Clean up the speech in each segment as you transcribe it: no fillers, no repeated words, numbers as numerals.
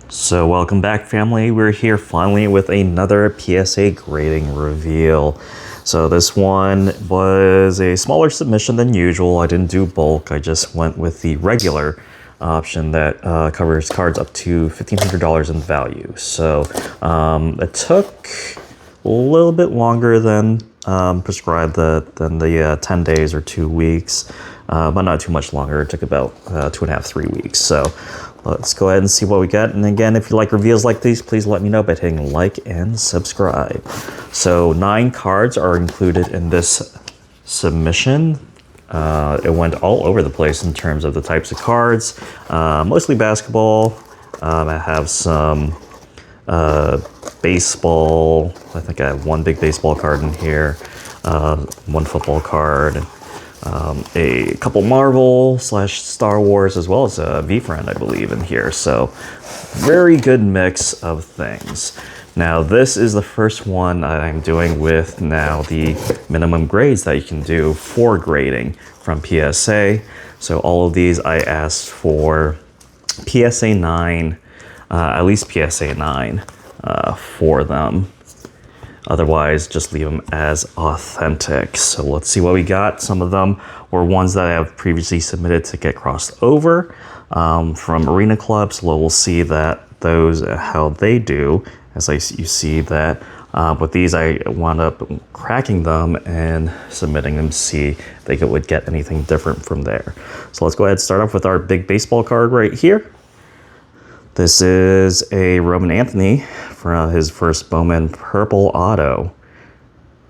So welcome back, family. We're here finally with another PSA grading reveal. So this one was a smaller submission than usual. I didn't do bulk. I just went with the regular option that covers cards up to $1,500 in value. So it took a little bit longer than prescribed than the 10 days or 2 weeks, but not too much longer. It took about 2.5, 3 weeks. So let's go ahead and see what we get. And again, if you like reveals like these, please let me know by hitting like and subscribe. So 9 cards are included in this submission. It went all over the place in terms of the types of cards, mostly basketball. I have some baseball. I think I have one big baseball card in here, one football card, a couple Marvel / Star Wars, as well as a V-Friend, I believe, in here. So very good mix of things. Now this is the first one I'm doing with now the minimum grades that you can do for grading from PSA. So all of these I asked for PSA 9, at least PSA 9 for them. Otherwise, just leave them as authentic. So let's see what we got. Some of them were ones that I have previously submitted to get crossed over from Arena Club. So we'll see that those, how they do. As you see that with these, I wound up cracking them and submitting them to see if they would get anything different from there. So let's go ahead and start off with our big baseball card right here. This is a Roman Anthony from his first Bowman Purple Auto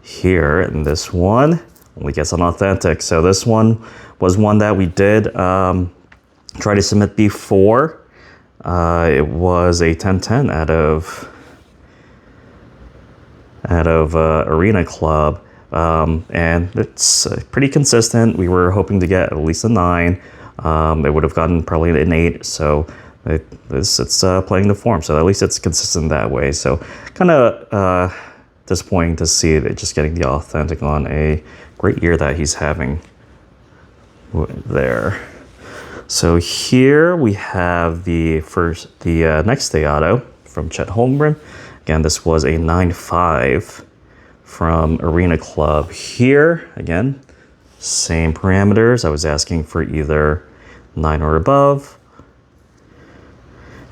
here. And this one only gets an authentic. So this one was one that we did try to submit before. It was a 10-10 out of Arena Club. And it's pretty consistent. We were hoping to get at least a 9. It would have gotten probably an 8. So it's playing the form, so at least it's consistent that way. So kind of disappointing to see it just getting the authentic on a great year that he's having there. So here we have the next day auto from Chet Holmgren. Again, this was a 9.5 from Arena Club. Here again, same parameters. I was asking for either 9 or above,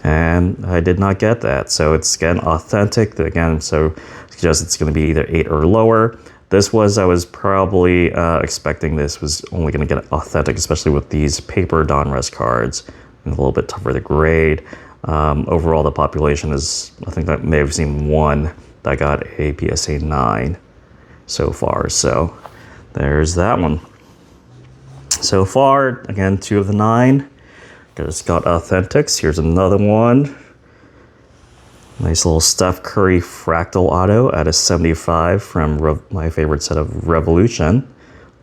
and I did not get that. So it's again authentic again, so suggests it's going to be either 8 or lower. This was, I was probably expecting this was only going to get authentic, especially with these paper Donruss cards, and a little bit tougher to grade. Overall, the population is, I think I may have seen one that got a PSA 9 so far. So there's that one. So far, again, 2 of the 9. Just got authentics. Here's another one. Nice little Steph Curry fractal auto at a 75 from my favorite set of Revolution.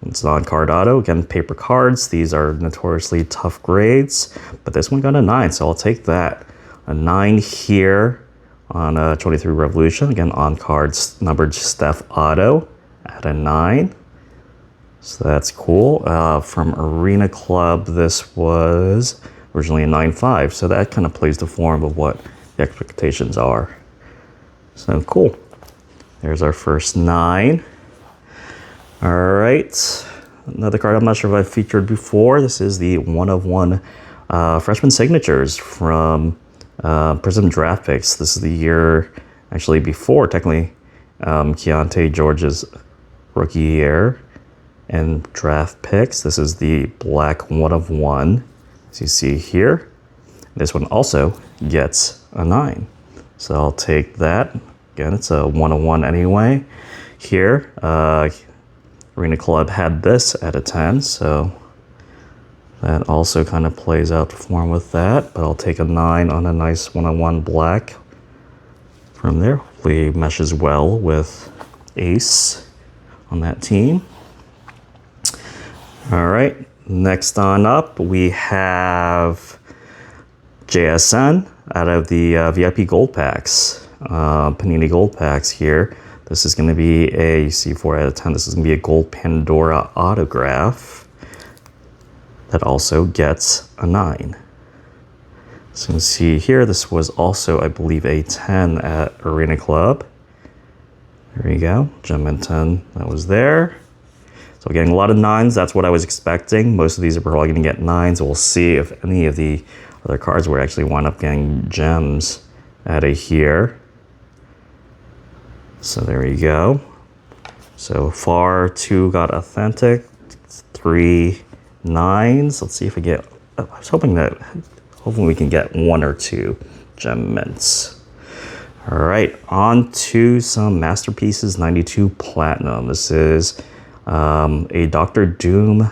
It's an on-card auto. Again, paper cards. These are notoriously tough grades, but this one got a 9, so I'll take that. A 9 here on a 23 Revolution. Again, on-cards numbered Steph auto at a 9. So that's cool. From Arena Club, this was originally a 9.5, so that kind of plays the form of what the expectations are. So cool. There's our first 9. All right, another card I'm not sure if I've featured before. This is the 1/1 freshman signatures from Prism Draft Picks. This is the year actually before technically Keontae George's rookie year and draft picks. This is the black 1/1. As you see here, this one also gets a 9. So I'll take that. Again, it's a 1/1 anyway. Here, Arena Club had this at a 10, so that also kind of plays out the form with that. But I'll take a 9 on a nice 1/1 black from there. Hopefully it meshes well with Ace on that team. All right. Next on up, we have JSN out of the VIP Gold Packs, Panini Gold Packs here. This is going to be a, you see 4 out of 10, this is going to be a Gold Pandora autograph that also gets a 9. So you can see here, this was also, I believe, a 10 at Arena Club. There you go, Gem Mint 10, that was there. So getting a lot of 9s, that's what I was expecting. Most of these are probably gonna get 9s. We'll see if any of the other cards will actually wind up getting gems out of here. So there you go. So far, 2 got authentic, 3 9s. Let's see if we get, I was hoping that, hopefully we can get 1 or 2 gem mints. All right, on to some Masterpieces 92 Platinum. This is a Dr. Doom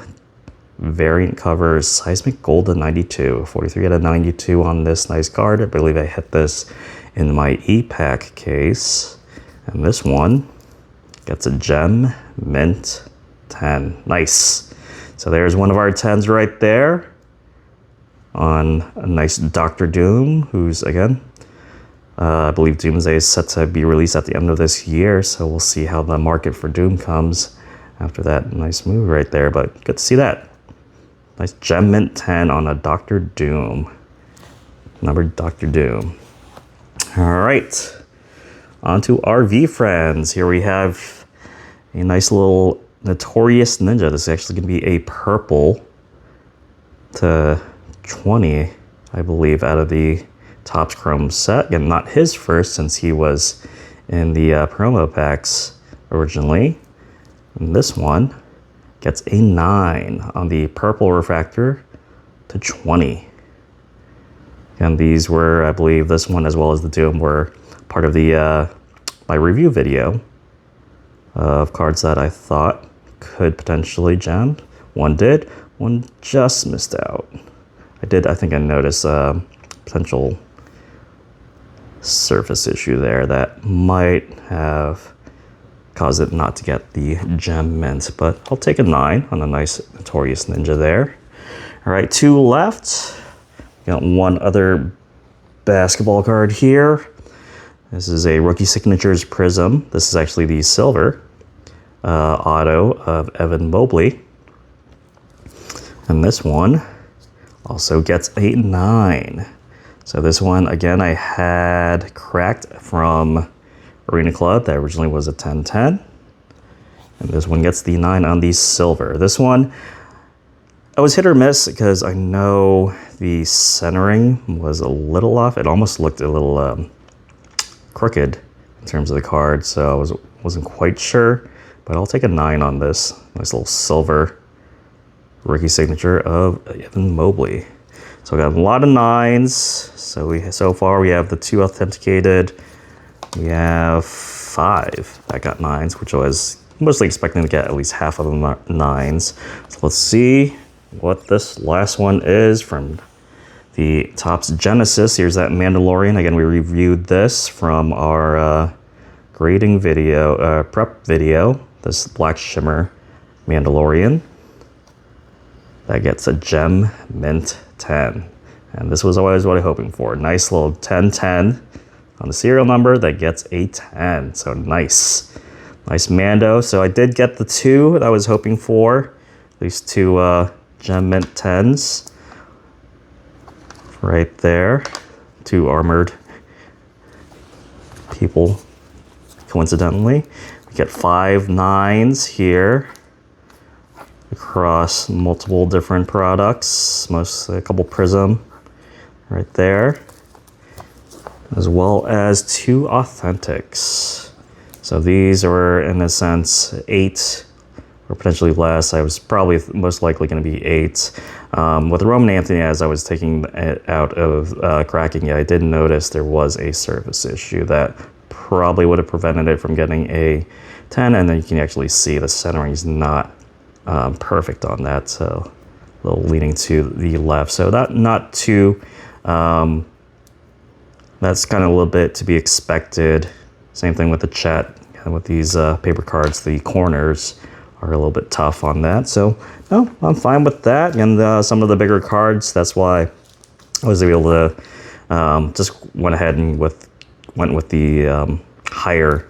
variant cover, Seismic Golden 92. 43 out of 92 on this nice card. I believe I hit this in my E-Pack case. And this one gets a Gem Mint 10. Nice. So there's one of our 10s right there on a nice Dr. Doom, who's, again, I believe Doomsday is set to be released at the end of this year, so we'll see how the market for Doom comes after that nice move right there, but good to see that. Nice Gem Mint 10 on a Dr. Doom. Numbered Dr. Doom. All right, on to RV Friends. Here we have a nice little Notorious Ninja. This is actually going to be a purple to 20, I believe, out of the Topps Chrome set. Again, not his first, since he was in the promo packs originally. And this one gets a 9 on the purple refractor to 20. And these were, I believe, this one as well as the Doom were part of the my review video of cards that I thought could potentially gem. One did, one just missed out. I think I noticed a potential surface issue there that might have caused it not to get the gem mint, but I'll take a 9 on a nice Notorious Ninja there. All right, 2 left. Got one other basketball card here. This is a Rookie Signatures Prism. This is actually the silver auto of Evan Mobley. And this one also gets a 9. So this one, again, I had cracked from Arena Club. That originally was a 10-10. And this one gets the 9 on the silver. This one, I was hit or miss because I know the centering was a little off. It almost looked a little crooked in terms of the card, so I wasn't quite sure. But I'll take a 9 on this. Nice little silver rookie signature of Evan Mobley. So we got a lot of 9s. So far we have the 2 authenticated. We have 5 that got 9s, which I was mostly expecting to get at least half of them 9s. So let's see what this last one is from the Topps Genesis. Here's that Mandalorian. Again, we reviewed this from our grading video, prep video. This Black Shimmer Mandalorian. That gets a Gem Mint 10. And this was always what I'm hoping for. Nice little 10-10 on the serial number that gets a 10. So nice. Nice Mando. So I did get the 2 that I was hoping for. At least 2 Gem Mint 10s. Right there. 2 armored people, coincidentally. We get 5 9s here across multiple different products, a couple Prism right there, as well as 2 Authentics. So these are, in a sense, 8 or potentially less. I was probably most likely going to be 8. With Roman Anthony, as I was taking it out of cracking it, I did notice there was a surface issue that probably would have prevented it from getting a 10, and then you can actually see the centering is not perfect on that, so a little leaning to the left. So not too, that's kind of a little bit to be expected. Same thing with the chat, and with these paper cards, the corners are a little bit tough on that. So no, I'm fine with that. And some of the bigger cards, that's why I was able to just went ahead and went with the higher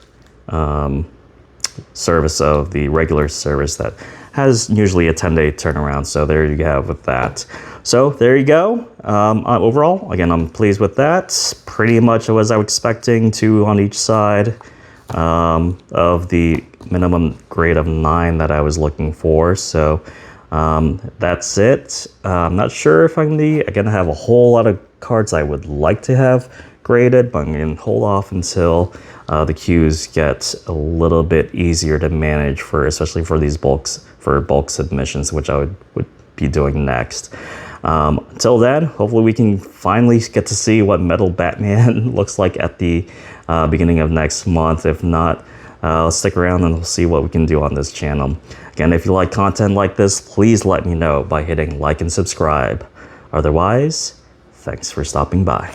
service of the regular service that has usually a 10-day turnaround. So there you go with that. So there you go. Overall, again, I'm pleased with that. Pretty much as I was expecting, 2 on each side of the minimum grade of 9 that I was looking for. So that's it. I'm not sure if I'm gonna have a whole lot of cards I would like to have graded, but I'm gonna hold off until the queues get a little bit easier to manage especially for these bulk submissions, which I would be doing next. Until then, hopefully we can finally get to see what Metal Batman looks like at the beginning of next month. If not, stick around and we'll see what we can do on this channel. Again, if you like content like this, please let me know by hitting like and subscribe. Otherwise, thanks for stopping by.